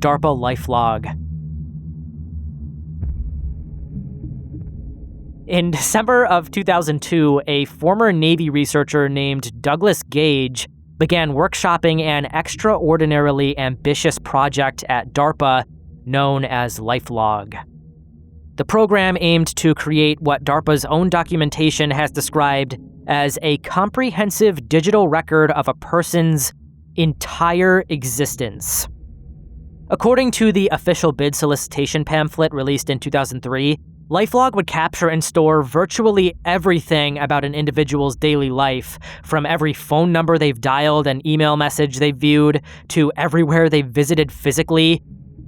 DARPA LifeLog. In December of 2002, a former Navy researcher named Douglas Gage began workshopping an extraordinarily ambitious project at DARPA known as LifeLog. The program aimed to create what DARPA's own documentation has described as a comprehensive digital record of a person's entire existence. According to the official bid solicitation pamphlet released in 2003, LifeLog would capture and store virtually everything about an individual's daily life, from every phone number they've dialed and email message they've viewed, to everywhere they've visited physically,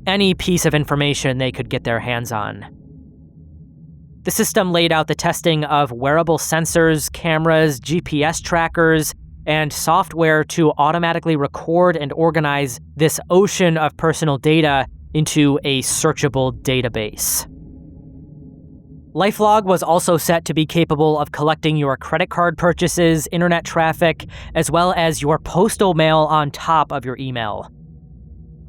any piece of information they could get their hands on. The system laid out the testing of wearable sensors, cameras, GPS trackers, and software to automatically record and organize this ocean of personal data into a searchable database. LifeLog was also set to be capable of collecting your credit card purchases, internet traffic, as well as your postal mail on top of your email.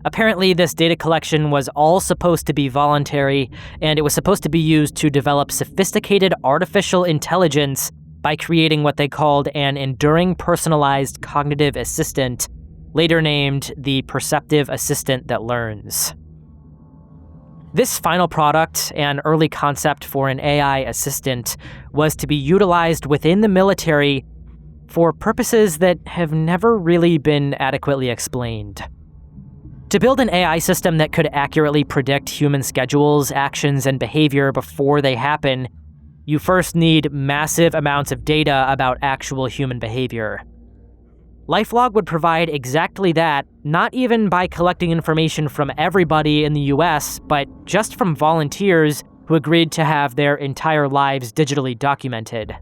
Apparently, this data collection was all supposed to be voluntary, and it was supposed to be used to develop sophisticated artificial intelligence by creating what they called an enduring personalized cognitive assistant, later named the perceptive assistant that learns. This final product, an early concept for an AI assistant, was to be utilized within the military for purposes that have never really been adequately explained. To build an AI system that could accurately predict human schedules, actions, and behavior before they happen, you first need massive amounts of data about actual human behavior. LifeLog would provide exactly that, not even by collecting information from everybody in the US, but just from volunteers who agreed to have their entire lives digitally documented.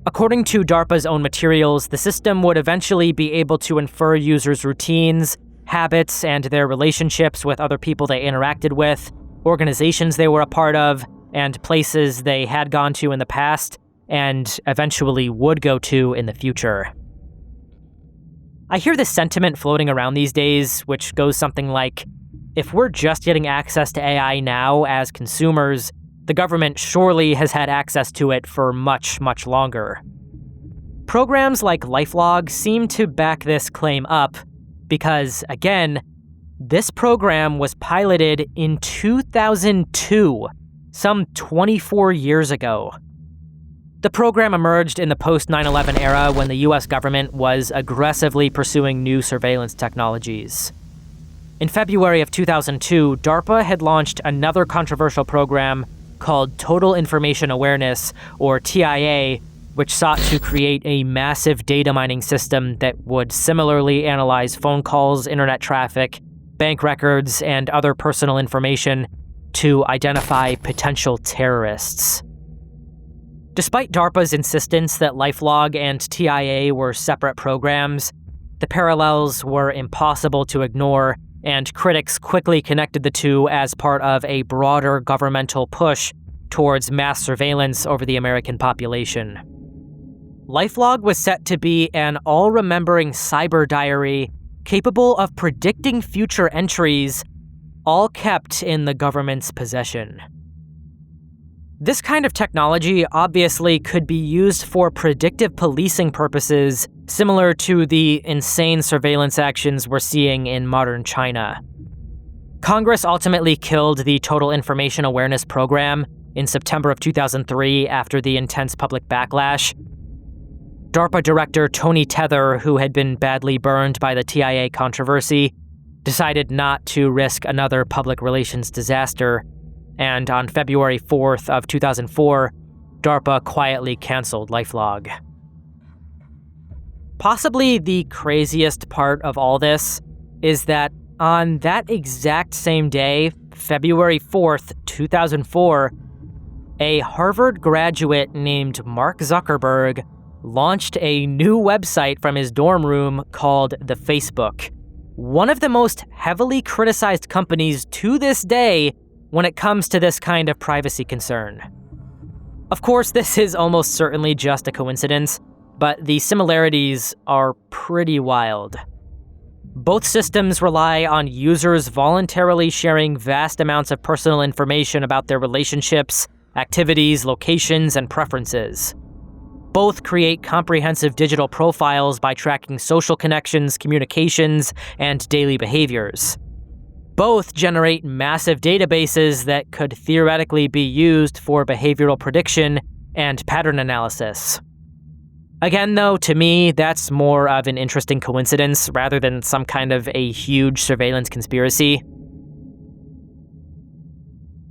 According to DARPA's own materials, the system would eventually be able to infer users' routines, habits, and their relationships with other people they interacted with, organizations they were a part of, and places they had gone to in the past, and eventually would go to in the future. I hear this sentiment floating around these days, which goes something like, if we're just getting access to AI now as consumers, the government surely has had access to it for much, much longer. Programs like LifeLog seem to back this claim up because, again, this program was piloted in 2002, some 24 years ago. The program emerged in the post-9/11 era when the US government was aggressively pursuing new surveillance technologies. In February of 2002, DARPA had launched another controversial program called Total Information Awareness, or TIA, which sought to create a massive data mining system that would similarly analyze phone calls, internet traffic, bank records, and other personal information to identify potential terrorists. Despite DARPA's insistence that LifeLog and TIA were separate programs, the parallels were impossible to ignore, and critics quickly connected the two as part of a broader governmental push towards mass surveillance over the American population. LifeLog was set to be an all-remembering cyber diary capable of predicting future entries, all kept in the government's possession. This kind of technology obviously could be used for predictive policing purposes, similar to the insane surveillance actions we're seeing in modern China. Congress ultimately killed the Total Information Awareness program in September of 2003 after the intense public backlash. DARPA director Tony Tether, who had been badly burned by the TIA controversy, decided not to risk another public relations disaster, and on February 4th of 2004, DARPA quietly canceled LifeLog. Possibly the craziest part of all this is that on that exact same day, February 4th, 2004, a Harvard graduate named Mark Zuckerberg launched a new website from his dorm room called The Facebook, one of the most heavily criticized companies to this day when it comes to this kind of privacy concern. Of course, this is almost certainly just a coincidence, but the similarities are pretty wild. Both systems rely on users voluntarily sharing vast amounts of personal information about their relationships, activities, locations, and preferences. Both create comprehensive digital profiles by tracking social connections, communications, and daily behaviors. Both generate massive databases that could theoretically be used for behavioral prediction and pattern analysis. Again, though, to me, that's more of an interesting coincidence rather than some kind of a huge surveillance conspiracy.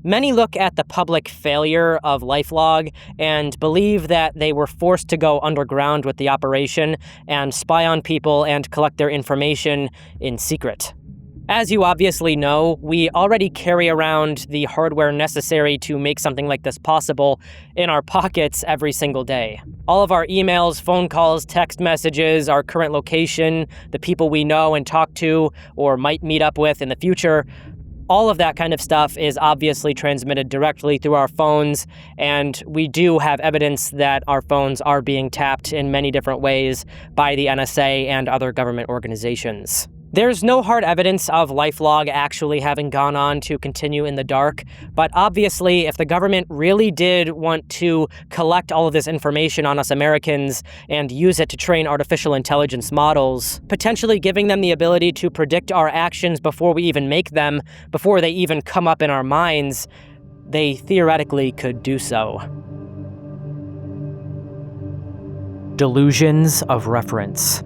Many look at the public failure of LifeLog and believe that they were forced to go underground with the operation and spy on people and collect their information in secret. As you obviously know, we already carry around the hardware necessary to make something like this possible in our pockets every single day. All of our emails, phone calls, text messages, our current location, the people we know and talk to or might meet up with in the future, all of that kind of stuff is obviously transmitted directly through our phones, and we do have evidence that our phones are being tapped in many different ways by the NSA and other government organizations. There's no hard evidence of LifeLog actually having gone on to continue in the dark, but obviously if the government really did want to collect all of this information on us Americans and use it to train artificial intelligence models, potentially giving them the ability to predict our actions before we even make them, before they even come up in our minds, they theoretically could do so. Delusions of Reference.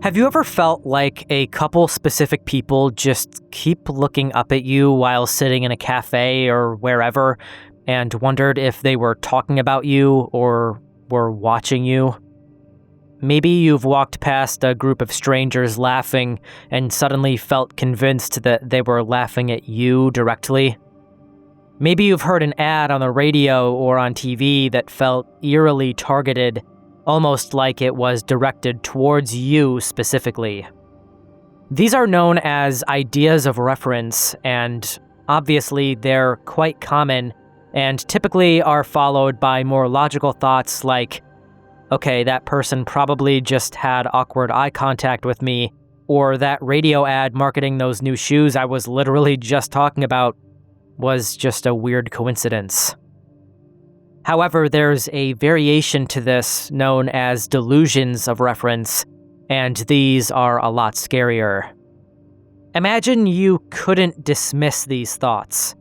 Have you ever felt like a couple specific people just keep looking up at you while sitting in a cafe or wherever and wondered if they were talking about you or were watching you? Maybe you've walked past a group of strangers laughing and suddenly felt convinced that they were laughing at you directly. Maybe you've heard an ad on the radio or on TV that felt eerily targeted, almost like it was directed towards you specifically. These are known as ideas of reference, and obviously they're quite common and typically are followed by more logical thoughts like, okay, that person probably just had awkward eye contact with me, or that radio ad marketing those new shoes I was literally just talking about was just a weird coincidence. However, there's a variation to this known as delusions of reference, and these are a lot scarier. Imagine you couldn't dismiss these thoughts.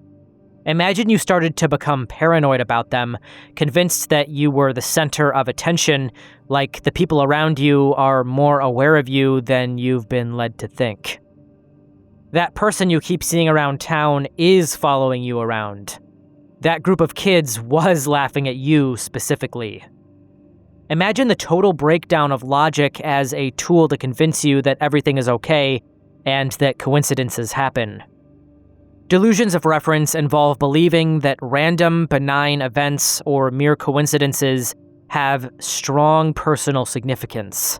Imagine you started to become paranoid about them, convinced that you were the center of attention, like the people around you are more aware of you than you've been led to think. That person you keep seeing around town is following you around. That group of kids was laughing at you specifically. Imagine the total breakdown of logic as a tool to convince you that everything is okay and that coincidences happen. Delusions of reference involve believing that random, benign events or mere coincidences have strong personal significance.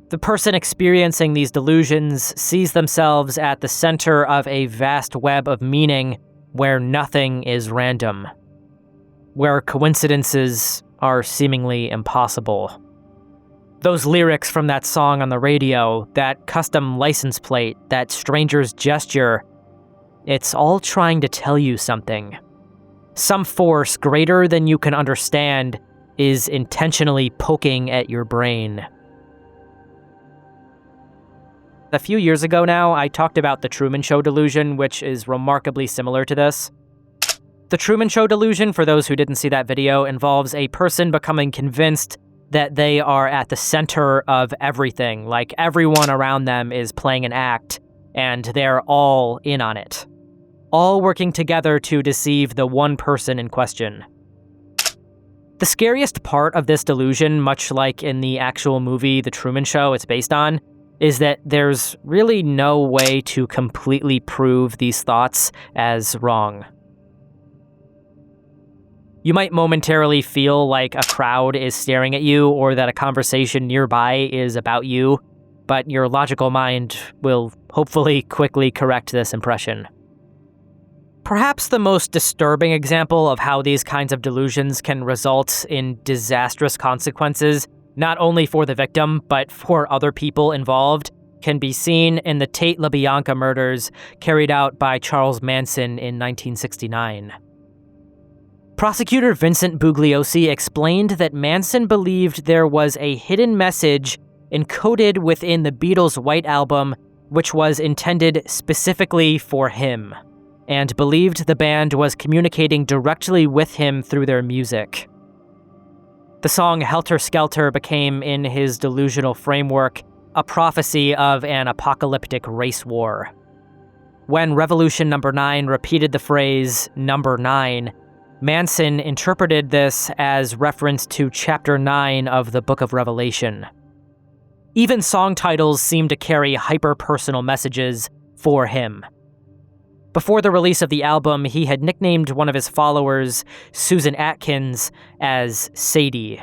The person experiencing these delusions sees themselves at the center of a vast web of meaning where nothing is random, where coincidences are seemingly impossible. Those lyrics from that song on the radio, that custom license plate, that stranger's gesture, it's all trying to tell you something. Some force greater than you can understand is intentionally poking at your brain. A few years ago now, I talked about the Truman Show delusion, which is remarkably similar to this. The Truman Show delusion, for those who didn't see that video, involves a person becoming convinced that they are at the center of everything, like everyone around them is playing an act, and they're all in on it. All working together to deceive the one person in question. The scariest part of this delusion, much like in the actual movie The Truman Show it's based on, is that there's really no way to completely prove these thoughts as wrong. You might momentarily feel like a crowd is staring at you or that a conversation nearby is about you, but your logical mind will hopefully quickly correct this impression. Perhaps the most disturbing example of how these kinds of delusions can result in disastrous consequences not only for the victim, but for other people involved, can be seen in the Tate LaBianca murders carried out by Charles Manson in 1969. Prosecutor Vincent Bugliosi explained that Manson believed there was a hidden message encoded within the Beatles' White Album which was intended specifically for him, and believed the band was communicating directly with him through their music. The song Helter Skelter became, in his delusional framework, a prophecy of an apocalyptic race war. When Revolution Number 9 repeated the phrase, "Number 9, Manson interpreted this as reference to Chapter 9 of the Book of Revelation. Even song titles seem to carry hyper-personal messages for him. Before the release of the album, he had nicknamed one of his followers, Susan Atkins, as Sadie.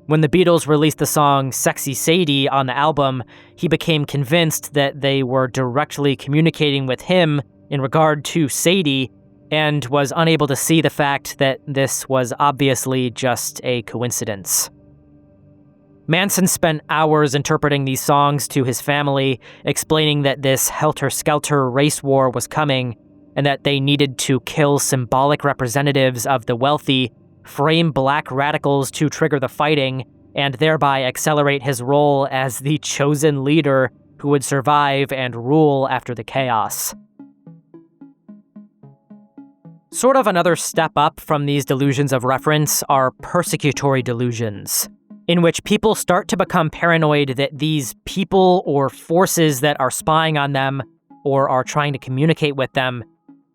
When the Beatles released the song Sexy Sadie on the album, he became convinced that they were directly communicating with him in regard to Sadie, and was unable to see the fact that this was obviously just a coincidence. Manson spent hours interpreting these songs to his family, explaining that this helter-skelter race war was coming, and that they needed to kill symbolic representatives of the wealthy, frame black radicals to trigger the fighting, and thereby accelerate his role as the chosen leader who would survive and rule after the chaos. Sort of another step up from these delusions of reference are persecutory delusions, in which people start to become paranoid that these people or forces that are spying on them or are trying to communicate with them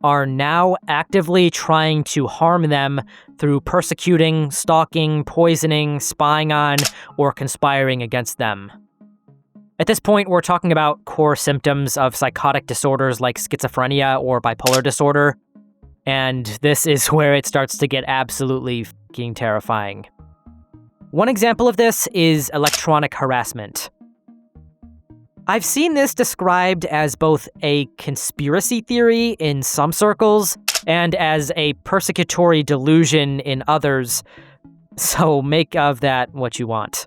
are now actively trying to harm them through persecuting, stalking, poisoning, spying on, or conspiring against them. At this point, we're talking about core symptoms of psychotic disorders like schizophrenia or bipolar disorder, and this is where it starts to get absolutely fucking terrifying. One example of this is electronic harassment. I've seen this described as both a conspiracy theory in some circles and as a persecutory delusion in others, so make of that what you want.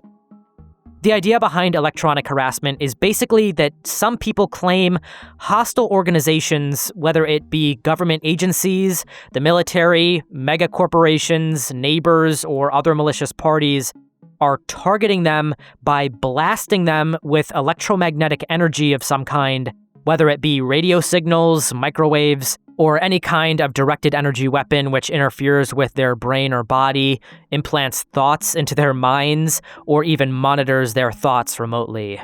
The idea behind electronic harassment is basically that some people claim hostile organizations, whether it be government agencies, the military, mega corporations, neighbors, or other malicious parties, are targeting them by blasting them with electromagnetic energy of some kind, whether it be radio signals, microwaves, or any kind of directed energy weapon which interferes with their brain or body, implants thoughts into their minds, or even monitors their thoughts remotely.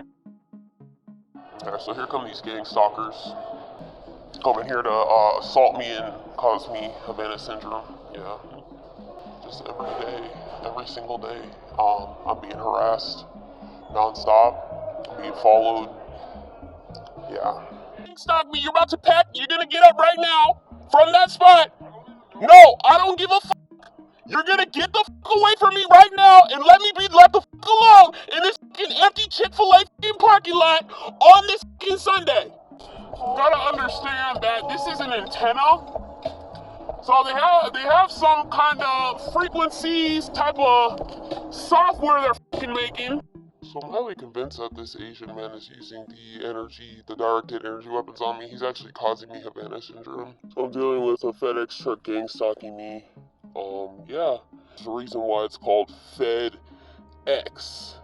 Yeah, so here come these gang stalkers coming here to assault me and cause me Havana syndrome. Yeah, just every day, every single day, I'm being harassed nonstop, I'm being followed. Yeah. Stalk me, you're about to pack, you're gonna get up right now from that spot. No, I don't give a fuck. You're gonna get the fuck away from me right now and let me be left the fuck alone in this fucking empty Chick-fil-A fucking parking lot on this fucking Sunday. You gotta understand that this is an antenna. So they have some kind of frequencies type of software they're fucking making. So I'm highly convinced that this Asian man is using the directed energy weapons on me. He's actually causing me Havana syndrome. So I'm dealing with a FedEx truck gang stalking me. Yeah. There's a reason why it's called FedEx.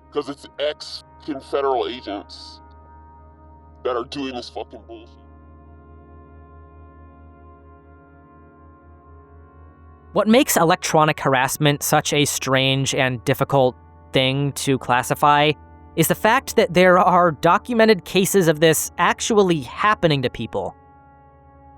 Because it's ex-fucking federal agents that are doing this fucking bullshit. What makes electronic harassment such a strange and difficult thing to classify is the fact that there are documented cases of this actually happening to people.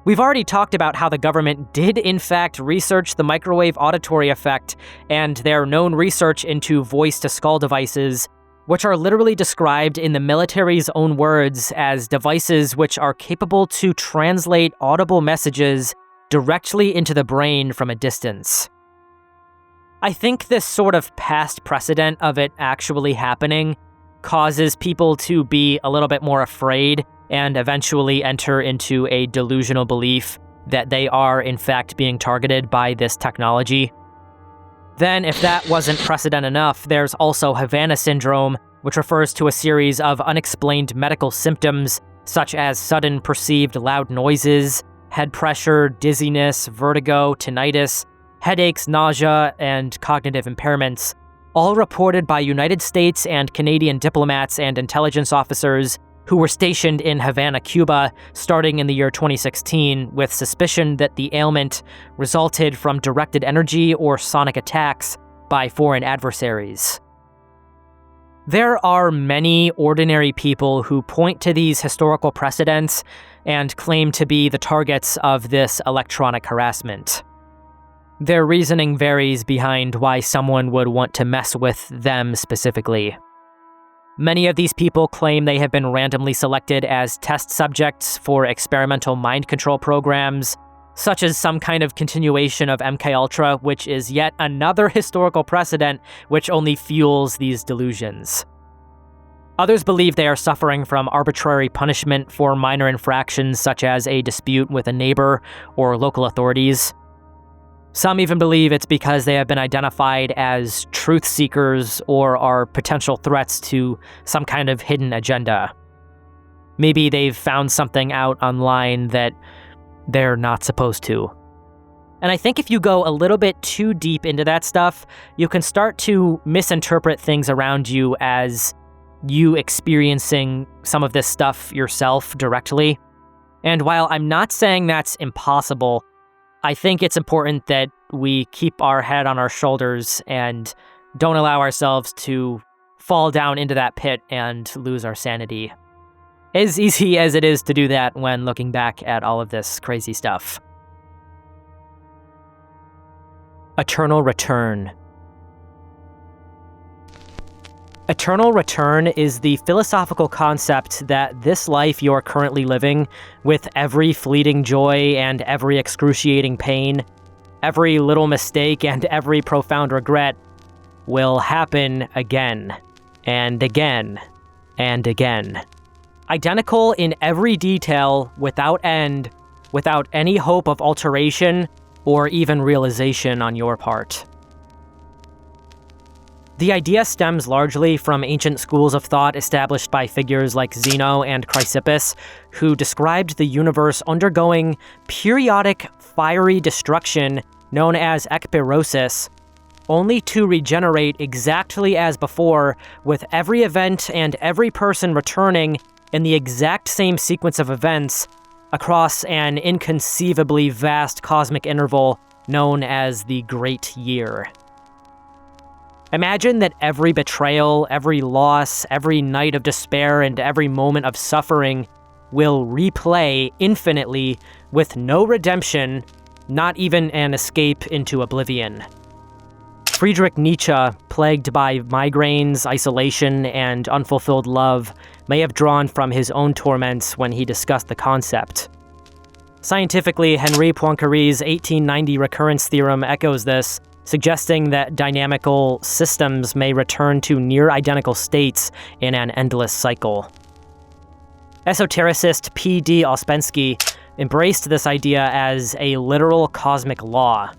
We've already talked about how the government did in fact research the microwave auditory effect and their known research into voice-to-skull devices, which are literally described in the military's own words as devices which are capable to translate audible messages directly into the brain from a distance. I think this sort of past precedent of it actually happening causes people to be a little bit more afraid and eventually enter into a delusional belief that they are in fact being targeted by this technology. Then, if that wasn't precedent enough, there's also Havana syndrome, which refers to a series of unexplained medical symptoms such as sudden perceived loud noises, head pressure, dizziness, vertigo, tinnitus, headaches, nausea, and cognitive impairments, all reported by United States and Canadian diplomats and intelligence officers who were stationed in Havana, Cuba, starting in the year 2016, with suspicion that the ailment resulted from directed energy or sonic attacks by foreign adversaries. There are many ordinary people who point to these historical precedents and claim to be the targets of this electronic harassment. Their reasoning varies behind why someone would want to mess with them specifically. Many of these people claim they have been randomly selected as test subjects for experimental mind control programs, such as some kind of continuation of MKUltra, which is yet another historical precedent which only fuels these delusions. Others believe they are suffering from arbitrary punishment for minor infractions such as a dispute with a neighbor or local authorities. Some even believe it's because they have been identified as truth seekers or are potential threats to some kind of hidden agenda. Maybe they've found something out online that they're not supposed to. And I think if you go a little bit too deep into that stuff, you can start to misinterpret things around you as you experiencing some of this stuff yourself directly. And while I'm not saying that's impossible, I think it's important that we keep our head on our shoulders and don't allow ourselves to fall down into that pit and lose our sanity. As easy as it is to do that when looking back at all of this crazy stuff. Eternal return. Eternal return is the philosophical concept that this life you're currently living, with every fleeting joy and every excruciating pain, every little mistake and every profound regret, will happen again, and again, and again. Identical in every detail, without end, without any hope of alteration or even realization on your part. The idea stems largely from ancient schools of thought established by figures like Zeno and Chrysippus, who described the universe undergoing periodic fiery destruction known as ekpyrosis, only to regenerate exactly as before, with every event and every person returning in the exact same sequence of events across an inconceivably vast cosmic interval known as the Great Year. Imagine that every betrayal, every loss, every night of despair, and every moment of suffering will replay infinitely with no redemption, not even an escape into oblivion. Friedrich Nietzsche, plagued by migraines, isolation, and unfulfilled love, may have drawn from his own torments when he discussed the concept. Scientifically, Henri Poincaré's 1890 recurrence theorem echoes this, suggesting that dynamical systems may return to near-identical states in an endless cycle. Esotericist P.D. Ouspensky embraced this idea as a literal cosmic law.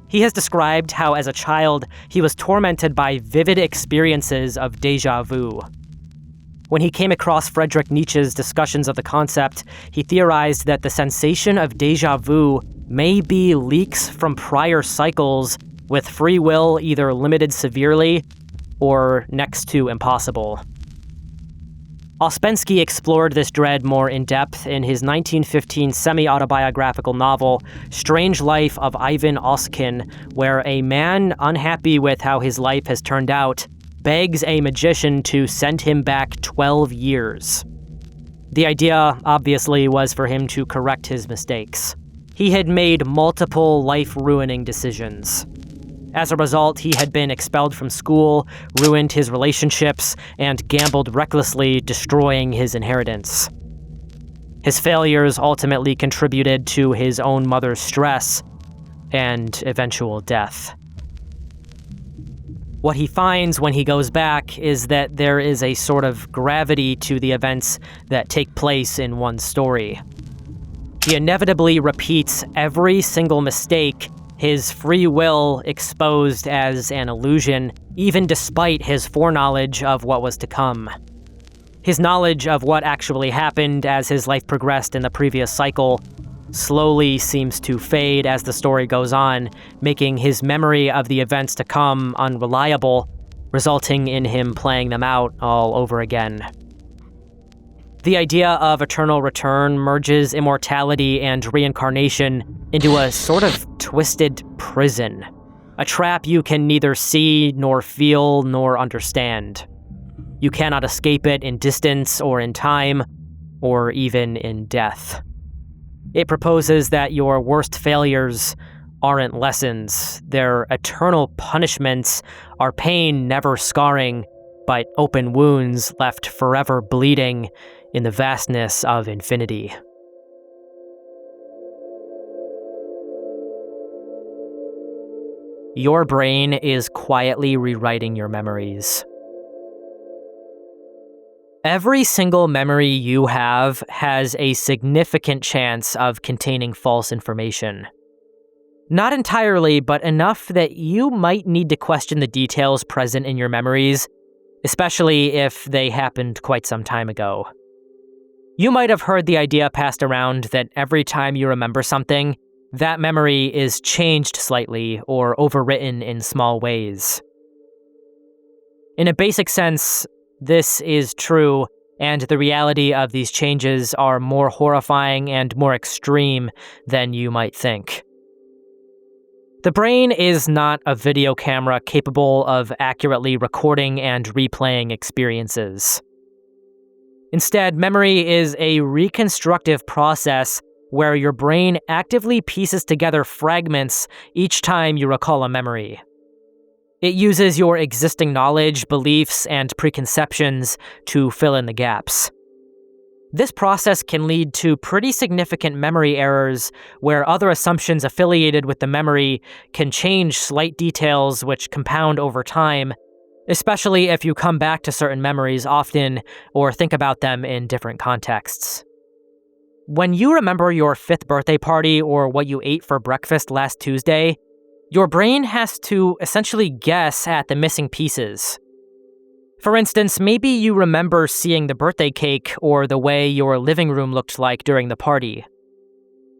He has described how, as a child, he was tormented by vivid experiences of déjà vu. When he came across Friedrich Nietzsche's discussions of the concept, he theorized that the sensation of déjà vu may be leaks from prior cycles, with free will either limited severely or next to impossible. Ouspensky explored this dread more in depth in his 1915 semi-autobiographical novel, Strange Life of Ivan Oskin, where a man unhappy with how his life has turned out begs a magician to send him back 12 years. The idea, obviously, was for him to correct his mistakes. He had made multiple life-ruining decisions. As a result, he had been expelled from school, ruined his relationships, and gambled recklessly, destroying his inheritance. His failures ultimately contributed to his own mother's stress and eventual death. What he finds when he goes back is that there is a sort of gravity to the events that take place in one story. He inevitably repeats every single mistake his free will exposed as an illusion, even despite his foreknowledge of what was to come. His knowledge of what actually happened as his life progressed in the previous cycle slowly seems to fade as the story goes on, making his memory of the events to come unreliable, resulting in him playing them out all over again. The idea of eternal return merges immortality and reincarnation into a sort of twisted prison, a trap you can neither see nor feel nor understand. You cannot escape it in distance or in time, or even in death. It proposes that your worst failures aren't lessons. Their eternal punishments are pain never scarring, but open wounds left forever bleeding in the vastness of infinity. Your brain is quietly rewriting your memories. Every single memory you have has a significant chance of containing false information. Not entirely, but enough that you might need to question the details present in your memories, especially if they happened quite some time ago. You might have heard the idea passed around that every time you remember something, that memory is changed slightly or overwritten in small ways. In a basic sense, this is true, and the reality of these changes are more horrifying and more extreme than you might think. The brain is not a video camera capable of accurately recording and replaying experiences. Instead, memory is a reconstructive process where your brain actively pieces together fragments each time you recall a memory. It uses your existing knowledge, beliefs, and preconceptions to fill in the gaps. This process can lead to pretty significant memory errors where other assumptions affiliated with the memory can change slight details which compound over time, especially if you come back to certain memories often or think about them in different contexts. When you remember your 5th birthday party or what you ate for breakfast last Tuesday, your brain has to essentially guess at the missing pieces. For instance, maybe you remember seeing the birthday cake or the way your living room looked like during the party.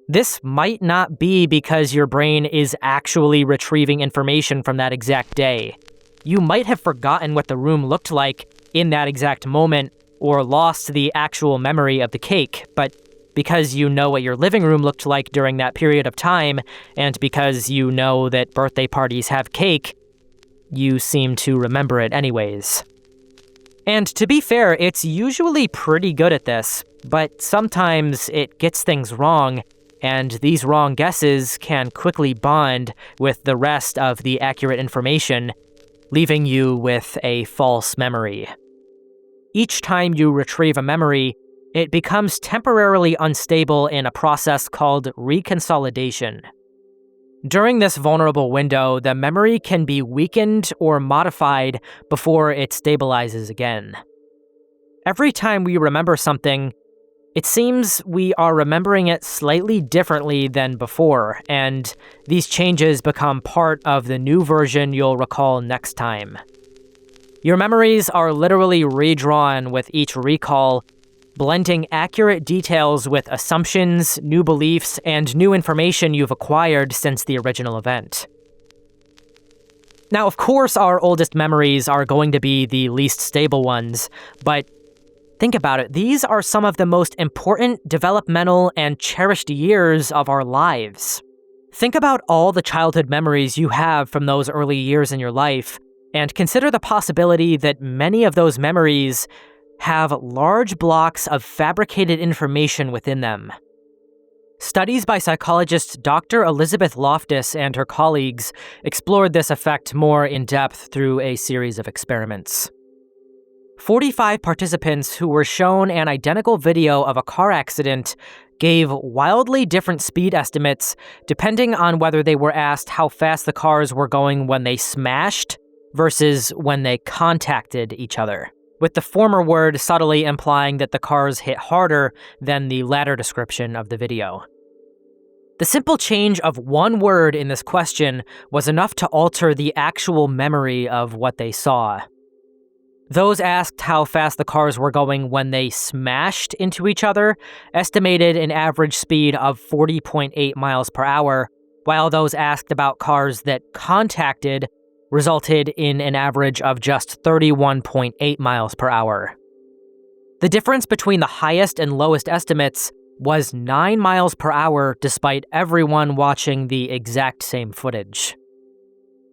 This might not be because your brain is actually retrieving information from that exact day. You might have forgotten what the room looked like in that exact moment or lost the actual memory of the cake, but because you know what your living room looked like during that period of time, and because you know that birthday parties have cake, you seem to remember it anyways. And to be fair, it's usually pretty good at this, but sometimes it gets things wrong, and these wrong guesses can quickly bond with the rest of the accurate information, leaving you with a false memory. Each time you retrieve a memory, it becomes temporarily unstable in a process called reconsolidation. During this vulnerable window, the memory can be weakened or modified before it stabilizes again. Every time we remember something, it seems we are remembering it slightly differently than before, and these changes become part of the new version you'll recall next time. Your memories are literally redrawn with each recall, blending accurate details with assumptions, new beliefs, and new information you've acquired since the original event. Now, of course, our oldest memories are going to be the least stable ones, but think about it, these are some of the most important developmental and cherished years of our lives. Think about all the childhood memories you have from those early years in your life, and consider the possibility that many of those memories have large blocks of fabricated information within them. Studies by psychologist Dr. Elizabeth Loftus and her colleagues explored this effect more in depth through a series of experiments. 45 participants who were shown an identical video of a car accident gave wildly different speed estimates depending on whether they were asked how fast the cars were going when they smashed versus when they contacted each other, with the former word subtly implying that the cars hit harder than the latter description of the video. The simple change of one word in this question was enough to alter the actual memory of what they saw. Those asked how fast the cars were going when they smashed into each other estimated an average speed of 40.8 miles per hour, while those asked about cars that contacted resulted in an average of just 31.8 miles per hour. The difference between the highest and lowest estimates was 9 miles per hour despite everyone watching the exact same footage.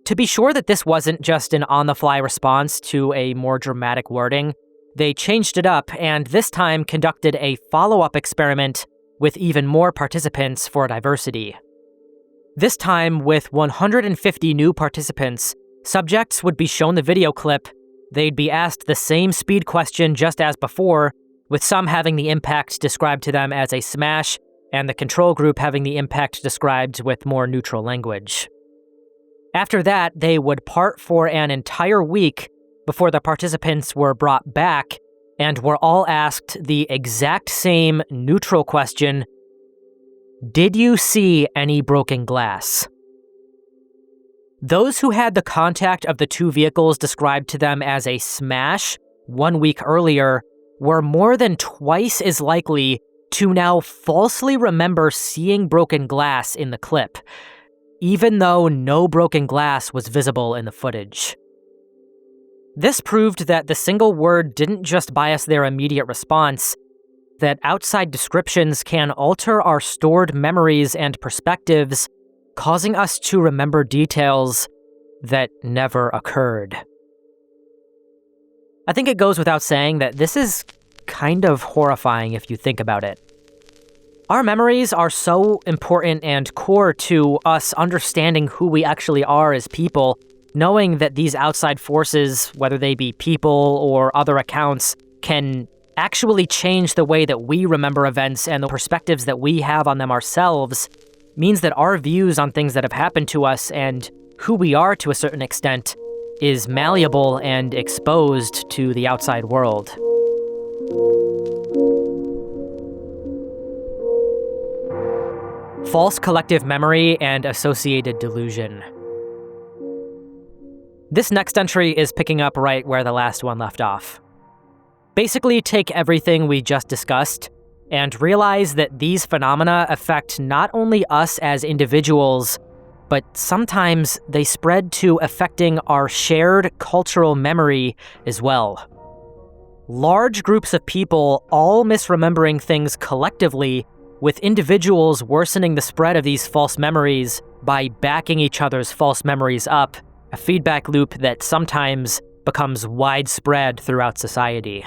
To be sure that this wasn't just an on-the-fly response to a more dramatic wording, they changed it up and this time conducted a follow-up experiment with even more participants for diversity. This time, with 150 new participants, subjects would be shown the video clip, they'd be asked the same speed question just as before, with some having the impact described to them as a smash, and the control group having the impact described with more neutral language. After that, they would part for an entire week before the participants were brought back and were all asked the exact same neutral question: did you see any broken glass? Those who had the contact of the two vehicles described to them as a smash 1 week earlier were more than twice as likely to now falsely remember seeing broken glass in the clip, even though no broken glass was visible in the footage. This proved that the single word didn't just bias their immediate response, that outside descriptions can alter our stored memories and perspectives, causing us to remember details that never occurred. I think it goes without saying that this is kind of horrifying if you think about it. Our memories are so important and core to us understanding who we actually are as people, knowing that these outside forces, whether they be people or other accounts, can actually change the way that we remember events and the perspectives that we have on them ourselves, means that our views on things that have happened to us and who we are to a certain extent is malleable and exposed to the outside world. False collective memory and associated delusion. This next entry is picking up right where the last one left off. Basically, take everything we just discussed and realize that these phenomena affect not only us as individuals, but sometimes they spread to affecting our shared cultural memory as well. Large groups of people all misremembering things collectively, with individuals worsening the spread of these false memories by backing each other's false memories up, a feedback loop that sometimes becomes widespread throughout society.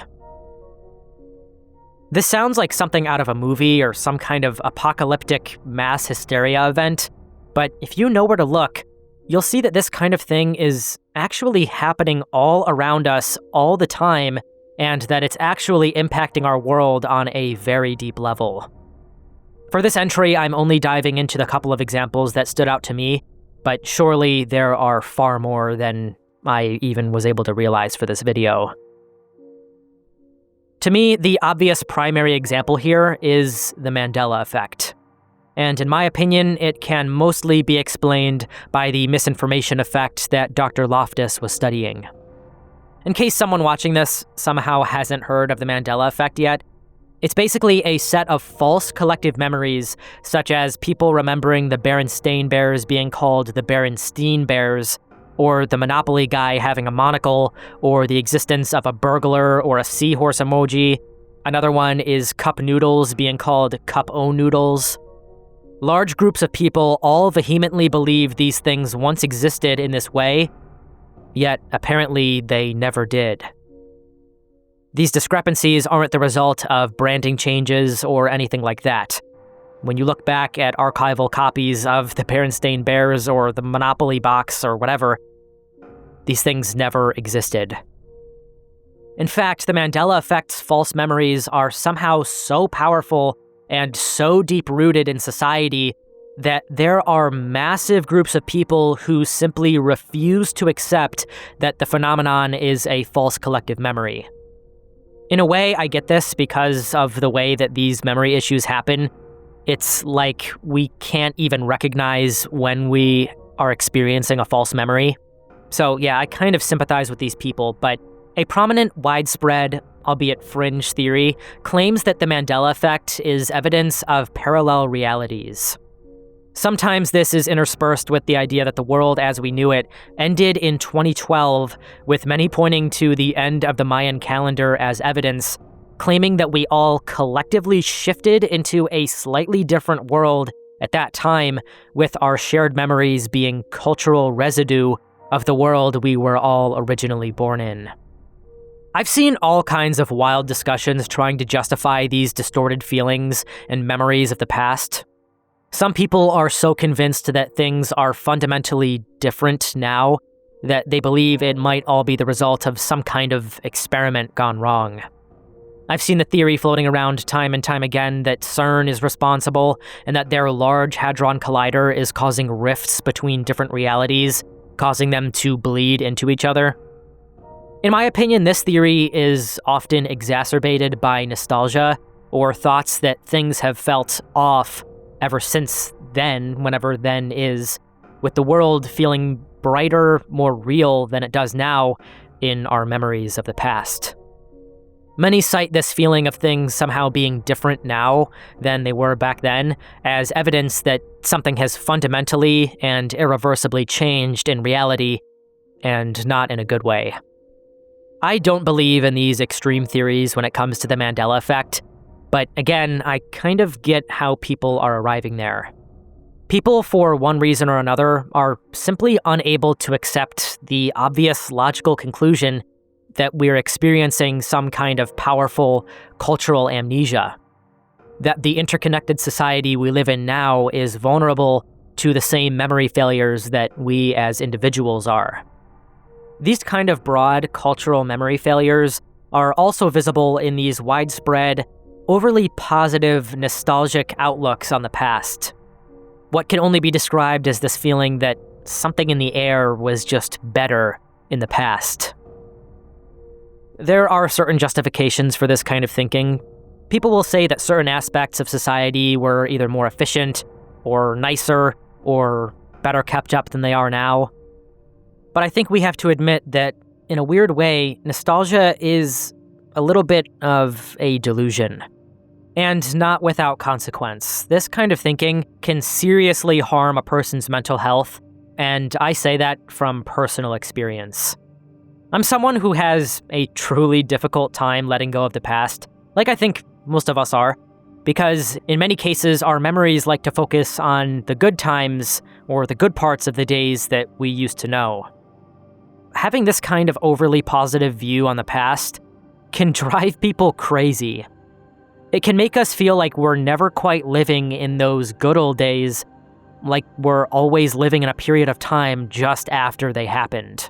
This sounds like something out of a movie or some kind of apocalyptic mass hysteria event, but if you know where to look, you'll see that this kind of thing is actually happening all around us all the time, and that it's actually impacting our world on a very deep level. For this entry, I'm only diving into the couple of examples that stood out to me, but surely there are far more than I even was able to realize for this video. To me, the obvious primary example here is the Mandela effect. And in my opinion, it can mostly be explained by the misinformation effect that Dr. Loftus was studying. In case someone watching this somehow hasn't heard of the Mandela effect yet, it's basically a set of false collective memories, such as people remembering the Berenstain Bears being called the Berenstein Bears, or the Monopoly guy having a monocle, or the existence of a burglar or a seahorse emoji. Another one is cup noodles being called cup-o noodles. Large groups of people all vehemently believe these things once existed in this way, yet apparently they never did. These discrepancies aren't the result of branding changes or anything like that. When you look back at archival copies of the Berenstain Bears or the Monopoly box or whatever, these things never existed. In fact, the Mandela effect's false memories are somehow so powerful and so deep-rooted in society that there are massive groups of people who simply refuse to accept that the phenomenon is a false collective memory. In a way, I get this because of the way that these memory issues happen. It's like we can't even recognize when we are experiencing a false memory. So yeah, I kind of sympathize with these people, but a prominent, widespread, albeit fringe theory claims that the Mandela effect is evidence of parallel realities. Sometimes this is interspersed with the idea that the world as we knew it ended in 2012, with many pointing to the end of the Mayan calendar as evidence, claiming that we all collectively shifted into a slightly different world at that time, with our shared memories being cultural residue of the world we were all originally born in. I've seen all kinds of wild discussions trying to justify these distorted feelings and memories of the past. Some people are so convinced that things are fundamentally different now that they believe it might all be the result of some kind of experiment gone wrong. I've seen the theory floating around time and time again that CERN is responsible and that their Large Hadron Collider is causing rifts between different realities, causing them to bleed into each other. In my opinion, this theory is often exacerbated by nostalgia or thoughts that things have felt off ever since then, whenever then is, with the world feeling brighter, more real than it does now in our memories of the past. Many cite this feeling of things somehow being different now than they were back then as evidence that something has fundamentally and irreversibly changed in reality, and not in a good way. I don't believe in these extreme theories when it comes to the Mandela effect, but again, I kind of get how people are arriving there. People, for one reason or another, are simply unable to accept the obvious logical conclusion that we're experiencing some kind of powerful cultural amnesia, that the interconnected society we live in now is vulnerable to the same memory failures that we as individuals are. These kind of broad cultural memory failures are also visible in these widespread, overly positive, nostalgic outlooks on the past. What can only be described as this feeling that something in the air was just better in the past. There are certain justifications for this kind of thinking. People will say that certain aspects of society were either more efficient, or nicer, or better kept up than they are now. But I think we have to admit that, in a weird way, nostalgia is a little bit of a delusion. And not without consequence. This kind of thinking can seriously harm a person's mental health, and I say that from personal experience. I'm someone who has a truly difficult time letting go of the past, like I think most of us are, because in many cases our memories like to focus on the good times or the good parts of the days that we used to know. Having this kind of overly positive view on the past can drive people crazy. It can make us feel like we're never quite living in those good old days, like we're always living in a period of time just after they happened.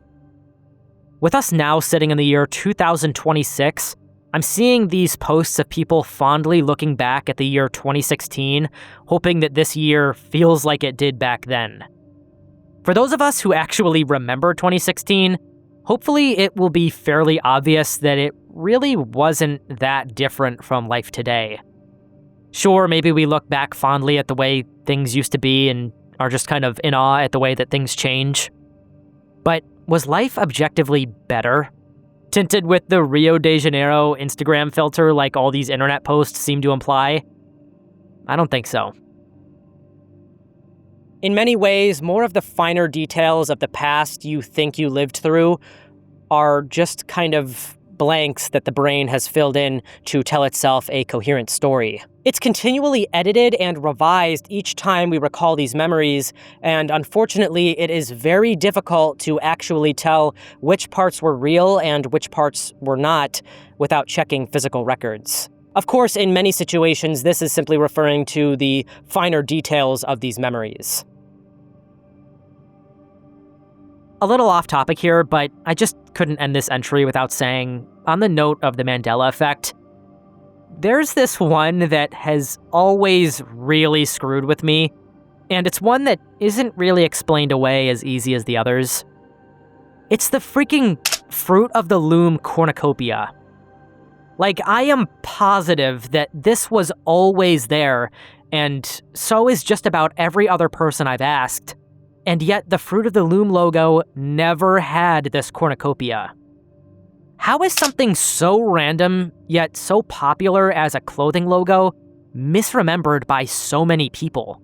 With us now sitting in the year 2026, I'm seeing these posts of people fondly looking back at the year 2016, hoping that this year feels like it did back then. For those of us who actually remember 2016, hopefully it will be fairly obvious that it really wasn't that different from life today. Sure, maybe we look back fondly at the way things used to be and are just kind of in awe at the way that things change. But was life objectively better? Tinted with the Rio de Janeiro Instagram filter like all these internet posts seem to imply? I don't think so. In many ways, more of the finer details of the past you think you lived through are just kind of blanks that the brain has filled in to tell itself a coherent story. It's continually edited and revised each time we recall these memories, and unfortunately, it is very difficult to actually tell which parts were real and which parts were not without checking physical records. Of course, in many situations, this is simply referring to the finer details of these memories. A little off topic here, but I just couldn't end this entry without saying, on the note of the Mandela effect, there's this one that has always really screwed with me, and it's one that isn't really explained away as easy as the others. It's the freaking Fruit of the Loom cornucopia. Like, I am positive that this was always there, and so is just about every other person I've asked. And yet the Fruit of the Loom logo never had this cornucopia. How is something so random, yet so popular as a clothing logo, misremembered by so many people?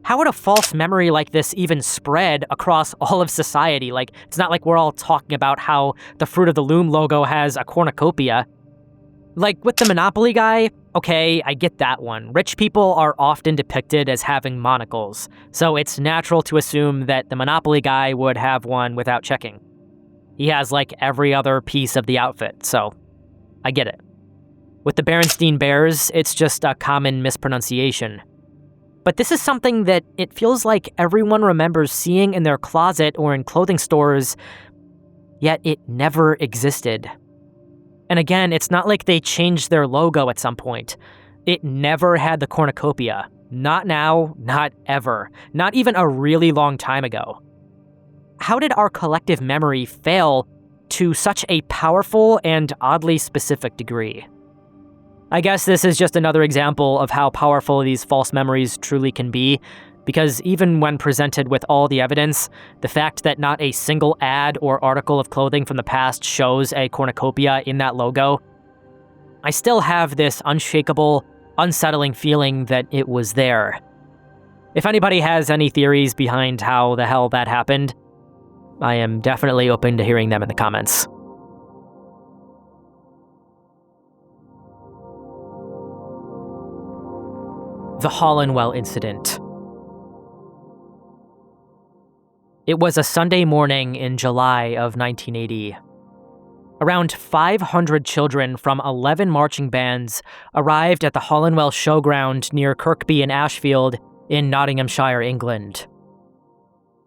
How would a false memory like this even spread across all of society? Like, it's not like we're all talking about how the Fruit of the Loom logo has a cornucopia. Like, with the Monopoly guy, okay, I get that one. Rich people are often depicted as having monocles, so it's natural to assume that the Monopoly guy would have one without checking. He has, like, every other piece of the outfit, so I get it. With the Berenstein Bears, it's just a common mispronunciation. But this is something that it feels like everyone remembers seeing in their closet or in clothing stores, yet it never existed. And again, it's not like they changed their logo at some point. It never had the cornucopia. Not now, not ever. Not even a really long time ago. How did our collective memory fail to such a powerful and oddly specific degree? I guess this is just another example of how powerful these false memories truly can be, because even when presented with all the evidence, the fact that not a single ad or article of clothing from the past shows a cornucopia in that logo, I still have this unshakable, unsettling feeling that it was there. If anybody has any theories behind how the hell that happened, I am definitely open to hearing them in the comments. The Hollinwell Incident. It was a Sunday morning in July of 1980. Around 500 children from 11 marching bands arrived at the Hollinwell Showground near Kirkby and Ashfield in Nottinghamshire, England.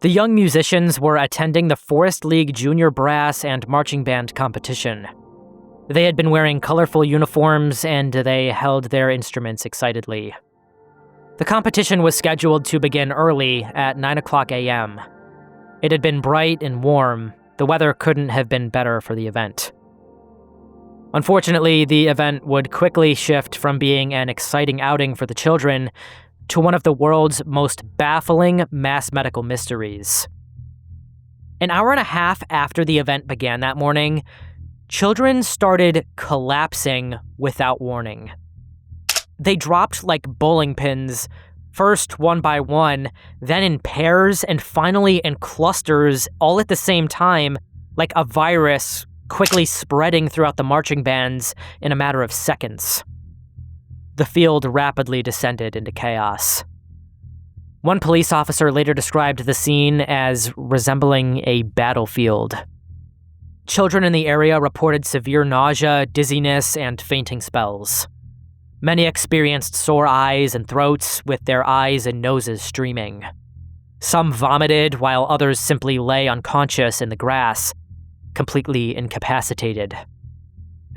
The young musicians were attending the Forest League Junior Brass and Marching Band competition. They had been wearing colorful uniforms and they held their instruments excitedly. The competition was scheduled to begin early at 9:00 a.m. It had been bright and warm. The weather couldn't have been better for the event. Unfortunately, the event would quickly shift from being an exciting outing for the children to one of the world's most baffling mass medical mysteries. An hour and a half after the event began that morning, children started collapsing without warning. They dropped like bowling pins, first one by one, then in pairs, and finally in clusters, all at the same time, like a virus quickly spreading throughout the marching bands in a matter of seconds. The field rapidly descended into chaos. One police officer later described the scene as resembling a battlefield. Children in the area reported severe nausea, dizziness, and fainting spells. Many experienced sore eyes and throats, with their eyes and noses streaming. Some vomited, while others simply lay unconscious in the grass, completely incapacitated.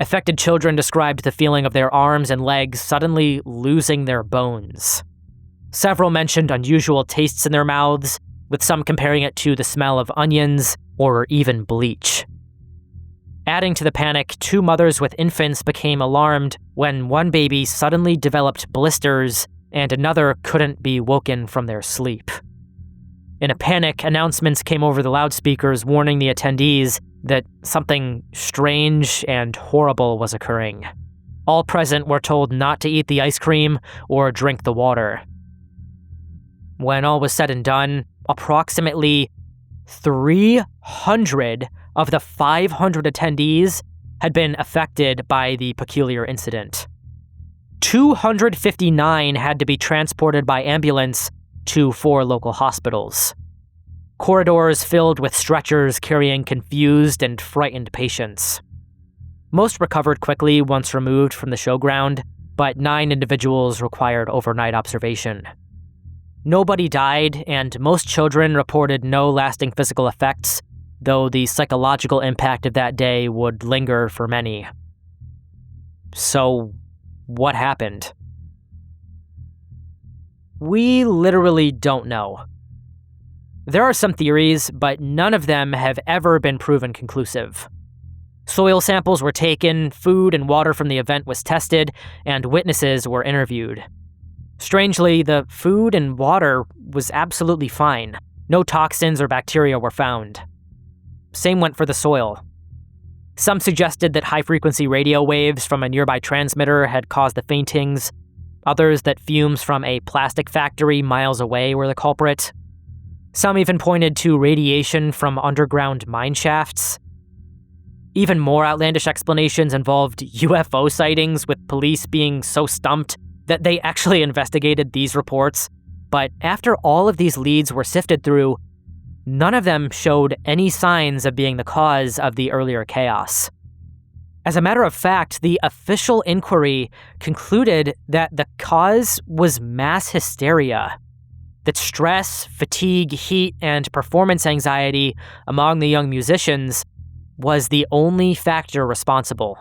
Affected children described the feeling of their arms and legs suddenly losing their bones. Several mentioned unusual tastes in their mouths, with some comparing it to the smell of onions or even bleach. Adding to the panic, two mothers with infants became alarmed when one baby suddenly developed blisters and another couldn't be woken from their sleep. In a panic, announcements came over the loudspeakers warning the attendees that something strange and horrible was occurring. All present were told not to eat the ice cream or drink the water. When all was said and done, approximately 300 of the 500 attendees had been affected by the peculiar incident. 259 had to be transported by ambulance to 4 local hospitals. Corridors filled with stretchers carrying confused and frightened patients. Most recovered quickly once removed from the showground, but 9 individuals required overnight observation. Nobody died, and most children reported no lasting physical effects, though the psychological impact of that day would linger for many. So, what happened? We literally don't know. There are some theories, but none of them have ever been proven conclusive. Soil samples were taken, food and water from the event was tested, and witnesses were interviewed. Strangely, the food and water was absolutely fine. No toxins or bacteria were found. Same went for the soil. Some suggested that high-frequency radio waves from a nearby transmitter had caused the faintings, others that fumes from a plastic factory miles away were the culprit. Some even pointed to radiation from underground mine shafts. Even more outlandish explanations involved UFO sightings, with police being so stumped that they actually investigated these reports. But after all of these leads were sifted through, none of them showed any signs of being the cause of the earlier chaos. As a matter of fact, the official inquiry concluded that the cause was mass hysteria, that stress, fatigue, heat, and performance anxiety among the young musicians was the only factor responsible.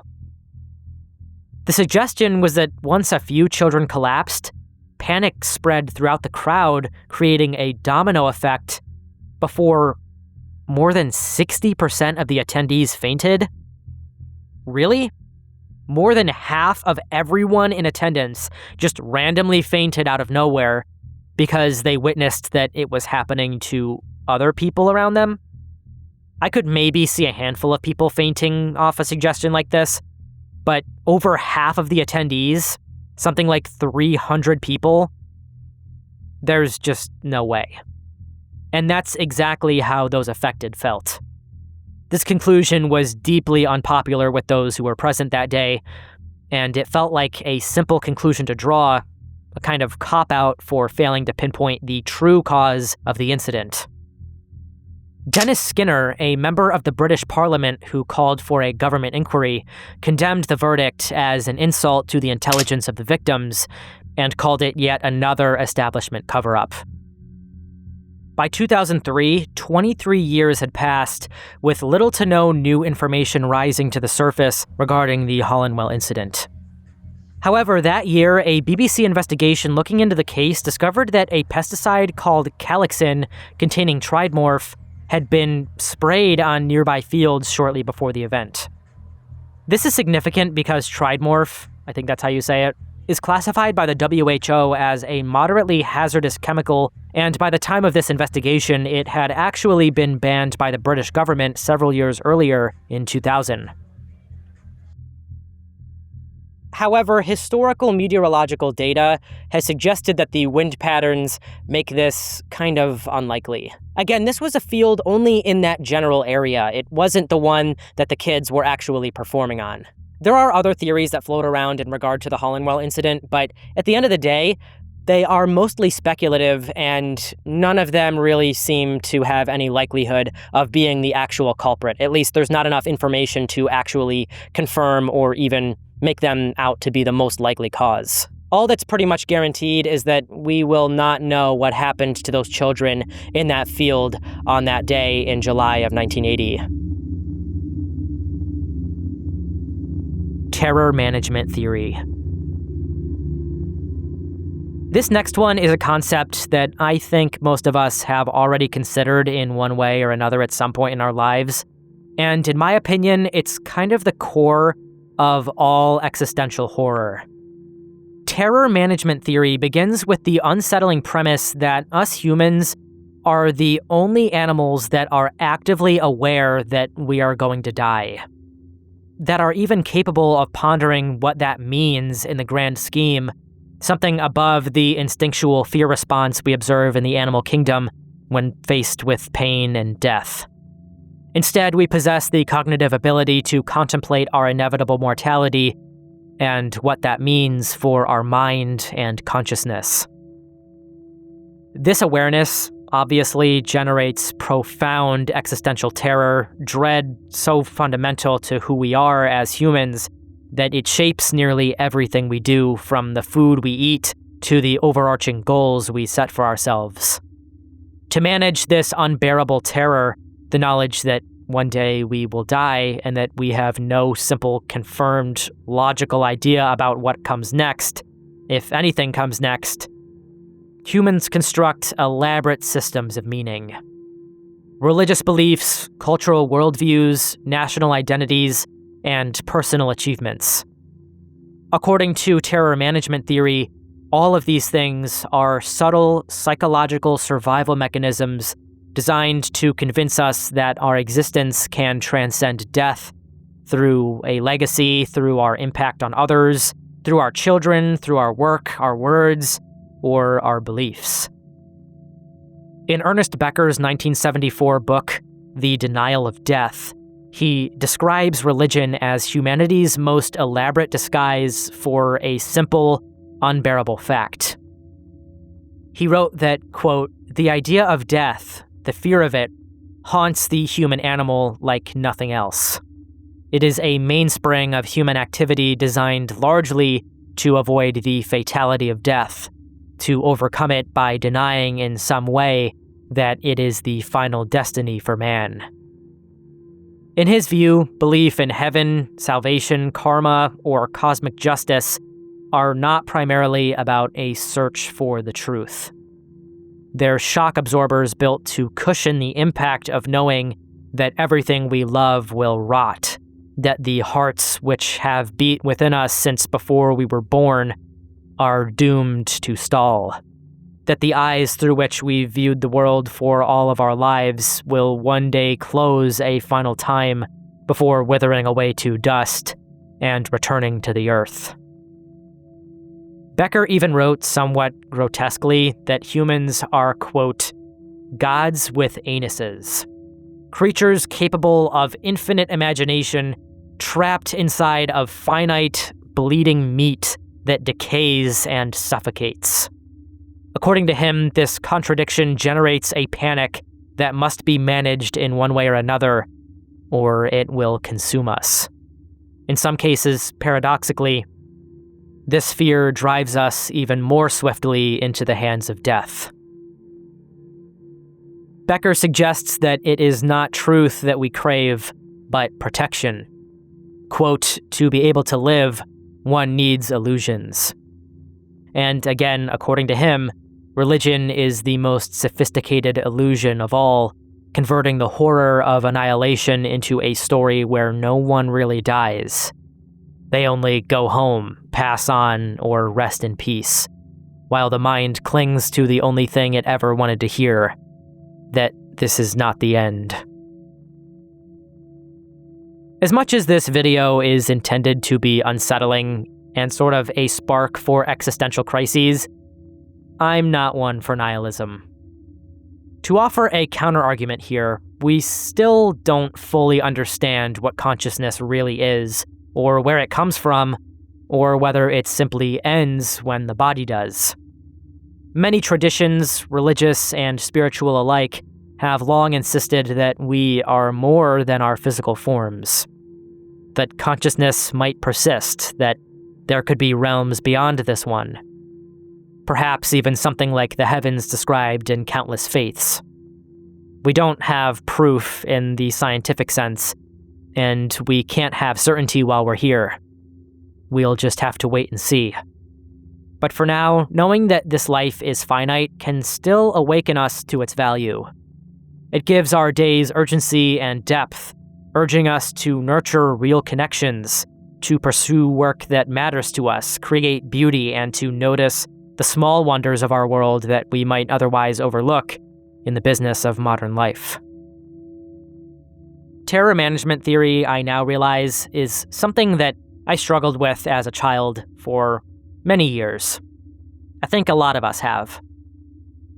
The suggestion was that once a few children collapsed, panic spread throughout the crowd, creating a domino effect before more than 60% of the attendees fainted. Really? More than half of everyone in attendance just randomly fainted out of nowhere because they witnessed that it was happening to other people around them? I could maybe see a handful of people fainting off a suggestion like this, but over half of the attendees, something like 300 people, there's just no way. And that's exactly how those affected felt. This conclusion was deeply unpopular with those who were present that day, and it felt like a simple conclusion to draw, a kind of cop-out for failing to pinpoint the true cause of the incident. Dennis Skinner, a member of the British Parliament who called for a government inquiry, condemned the verdict as an insult to the intelligence of the victims and called it yet another establishment cover-up. By 2003, 23 years had passed, with little to no new information rising to the surface regarding the Hollinwell Incident. However, that year, a BBC investigation looking into the case discovered that a pesticide called Calixin, containing tridmorph, had been sprayed on nearby fields shortly before the event. This is significant because tridmorph, I think that's how you say it, is classified by the WHO as a moderately hazardous chemical, and by the time of this investigation, it had actually been banned by the British government several years earlier in 2000. However, historical meteorological data has suggested that the wind patterns make this kind of unlikely. Again, this was a field only in that general area. It wasn't the one that the kids were actually performing on. There are other theories that float around in regard to the Hollinwell incident, but at the end of the day, they are mostly speculative, and none of them really seem to have any likelihood of being the actual culprit. At least there's not enough information to actually confirm or even make them out to be the most likely cause. All that's pretty much guaranteed is that we will not know what happened to those children in that field on that day in July of 1980. Terror management theory. This next one is a concept that I think most of us have already considered in one way or another at some point in our lives. And in my opinion, it's kind of the core of all existential horror. Terror management theory begins with the unsettling premise that us humans are the only animals that are actively aware that we are going to die, that are even capable of pondering what that means in the grand scheme, something above the instinctual fear response we observe in the animal kingdom when faced with pain and death. Instead, we possess the cognitive ability to contemplate our inevitable mortality and what that means for our mind and consciousness. This awareness obviously generates profound existential terror, dread so fundamental to who we are as humans that it shapes nearly everything we do, from the food we eat to the overarching goals we set for ourselves. To manage this unbearable terror, the knowledge that one day we will die and that we have no simple, confirmed, logical idea about what comes next, if anything comes next, humans construct elaborate systems of meaning. Religious beliefs, cultural worldviews, national identities, and personal achievements. According to terror management theory, All of these things are subtle psychological survival mechanisms designed to convince us that our existence can transcend death through a legacy, through our impact on others, through our children, through our work, our words, or our beliefs. In Ernest Becker's 1974 book, The Denial of Death, he describes religion as humanity's most elaborate disguise for a simple, unbearable fact. He wrote that, quote, "The idea of death, the fear of it, haunts the human animal like nothing else. It is a mainspring of human activity designed largely to avoid the fatality of death, to overcome it by denying in some way that it is the final destiny for man." In his view, belief in heaven, salvation, karma, or cosmic justice are not primarily about a search for the truth. They're shock absorbers built to cushion the impact of knowing that everything we love will rot, that the hearts which have beat within us since before we were born are doomed to stall, that the eyes through which we viewed the world for all of our lives will one day close a final time before withering away to dust and returning to the earth. Becker even wrote somewhat grotesquely that humans are, quote, "gods with anuses, creatures capable of infinite imagination, trapped inside of finite, bleeding meat that decays and suffocates." According to him, this contradiction generates a panic that must be managed in one way or another, or it will consume us. In some cases, paradoxically, this fear drives us even more swiftly into the hands of death. Becker suggests that it is not truth that we crave, but protection. Quote, "To be able to live, one needs illusions." And again, according to him, religion is the most sophisticated illusion of all, converting the horror of annihilation into a story where no one really dies. They only go home, pass on, or rest in peace, while the mind clings to the only thing it ever wanted to hear, that this is not the end. As much as this video is intended to be unsettling and sort of a spark for existential crises, I'm not one for nihilism. To offer a counterargument here, we still don't fully understand what consciousness really is, or where it comes from, or whether it simply ends when the body does. Many traditions, religious and spiritual alike, have long insisted that we are more than our physical forms, that consciousness might persist, that there could be realms beyond this one, perhaps even something like the heavens described in countless faiths. We don't have proof in the scientific sense, and we can't have certainty while we're here. We'll just have to wait and see. But for now, knowing that this life is finite can still awaken us to its value. It gives our days urgency and depth, urging us to nurture real connections, to pursue work that matters to us, create beauty, and to notice the small wonders of our world that we might otherwise overlook in the business of modern life. Terror management theory, I now realize, is something that I struggled with as a child for many years. I think a lot of us have.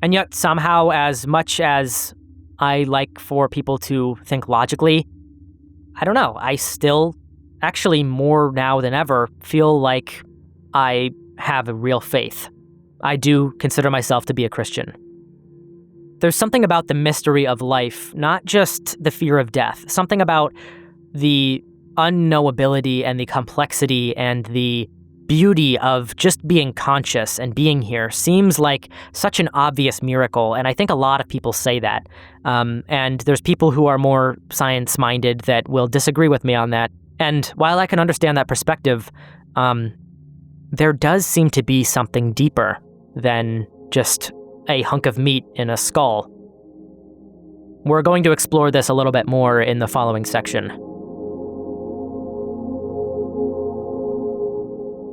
And yet somehow, as much as I like for people to think logically, I don't know, I still, actually more now than ever, feel like I have a real faith. I do consider myself to be a Christian. There's something about the mystery of life, not just the fear of death, something about the unknowability and the complexity and the beauty of just being conscious and being here seems like such an obvious miracle, and I think a lot of people say that. And there's people who are more science-minded that will disagree with me on that. And while I can understand that perspective, there does seem to be something deeper than just a hunk of meat in a skull. We're going to explore this a little bit more in the following section.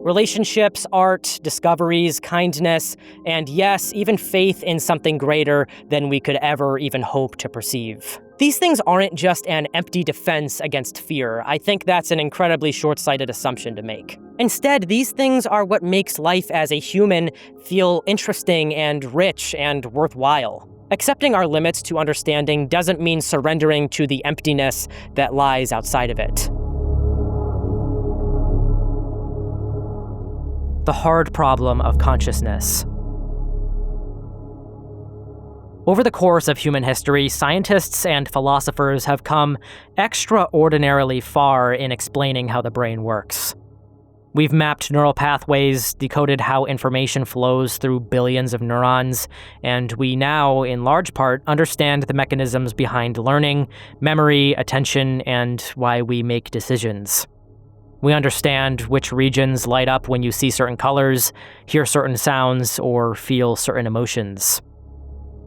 Relationships, art, discoveries, kindness, and yes, even faith in something greater than we could ever even hope to perceive. These things aren't just an empty defense against fear. I think that's an incredibly short-sighted assumption to make. Instead, these things are what makes life as a human feel interesting and rich and worthwhile. Accepting our limits to understanding doesn't mean surrendering to the emptiness that lies outside of it. The hard problem of consciousness. Over the course of human history, scientists and philosophers have come extraordinarily far in explaining how the brain works. We've mapped neural pathways, decoded how information flows through billions of neurons, and we now, in large part, understand the mechanisms behind learning, memory, attention, and why we make decisions. We understand which regions light up when you see certain colors, hear certain sounds, or feel certain emotions.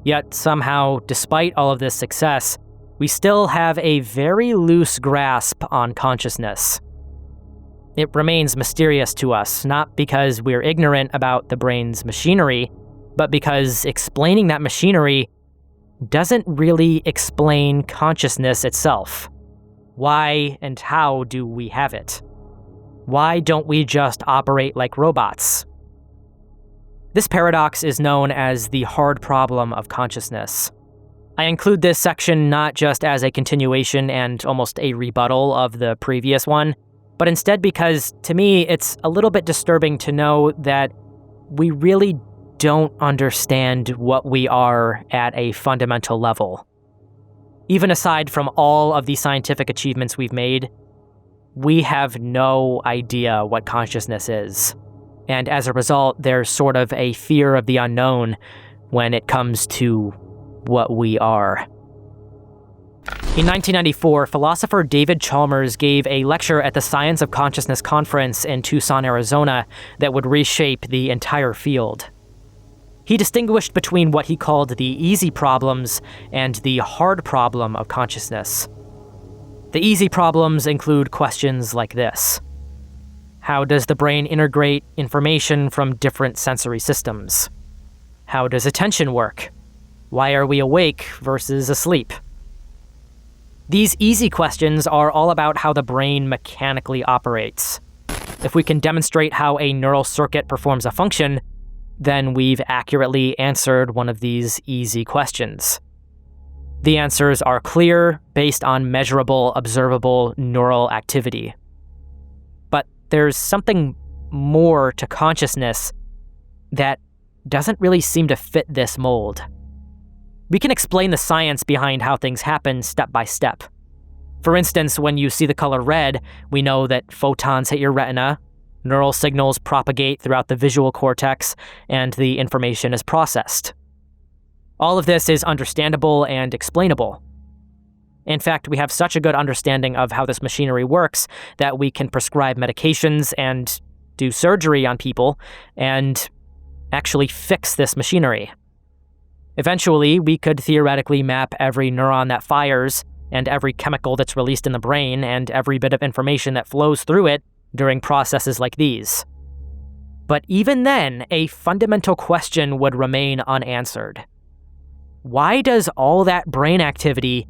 Yet somehow, despite all of this success, we still have a very loose grasp on consciousness. It remains mysterious to us, not because we're ignorant about the brain's machinery, but because explaining that machinery doesn't really explain consciousness itself. Why and how do we have it? Why don't we just operate like robots? This paradox is known as the hard problem of consciousness. I include this section not just as a continuation and almost a rebuttal of the previous one, but instead because, to me, it's a little bit disturbing to know that we really don't understand what we are at a fundamental level. Even aside from all of the scientific achievements we've made, we have no idea what consciousness is. And as a result, there's sort of a fear of the unknown when it comes to what we are. In 1994, philosopher David Chalmers gave a lecture at the Science of Consciousness conference in Tucson, Arizona, that would reshape the entire field. He distinguished between what he called the easy problems and the hard problem of consciousness. The easy problems include questions like this. How does the brain integrate information from different sensory systems? How does attention work? Why are we awake versus asleep? These easy questions are all about how the brain mechanically operates. If we can demonstrate how a neural circuit performs a function, then we've accurately answered one of these easy questions. The answers are clear, based on measurable, observable neural activity. But there's something more to consciousness that doesn't really seem to fit this mold. We can explain the science behind how things happen step by step. For instance, when you see the color red, we know that photons hit your retina, neural signals propagate throughout the visual cortex, and the information is processed. All of this is understandable and explainable. In fact, we have such a good understanding of how this machinery works that we can prescribe medications and do surgery on people and actually fix this machinery. Eventually, we could theoretically map every neuron that fires and every chemical that's released in the brain and every bit of information that flows through it during processes like these. But even then, a fundamental question would remain unanswered. Why does all that brain activity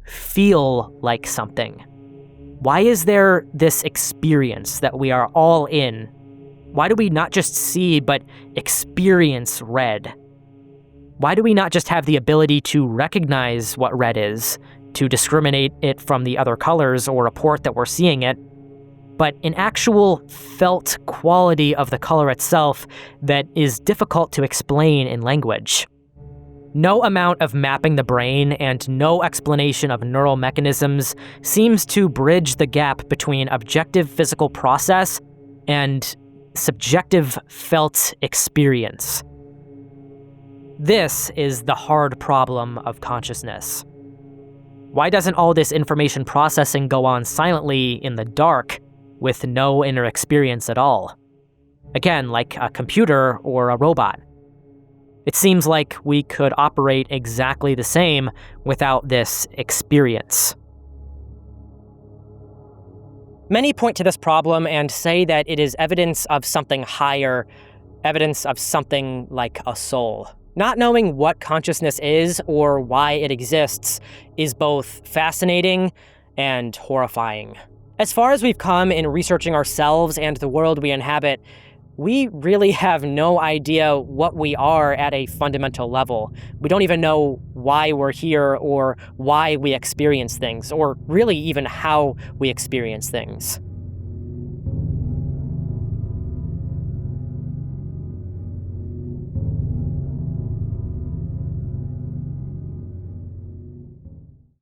feel like something? Why is there this experience that we are all in? Why do we not just see but experience red? Why do we not just have the ability to recognize what red is, to discriminate it from the other colors or report that we're seeing it, but an actual felt quality of the color itself that is difficult to explain in language? No amount of mapping the brain and no explanation of neural mechanisms seems to bridge the gap between objective physical process and subjective felt experience. This is the hard problem of consciousness. Why doesn't all this information processing go on silently in the dark with no inner experience at all? Again, like a computer or a robot. It seems like we could operate exactly the same without this experience. Many point to this problem and say that it is evidence of something higher, evidence of something like a soul. Not knowing what consciousness is or why it exists is both fascinating and horrifying. As far as we've come in researching ourselves and the world we inhabit, we really have no idea what we are at a fundamental level. We don't even know why we're here or why we experience things, or really even how we experience things.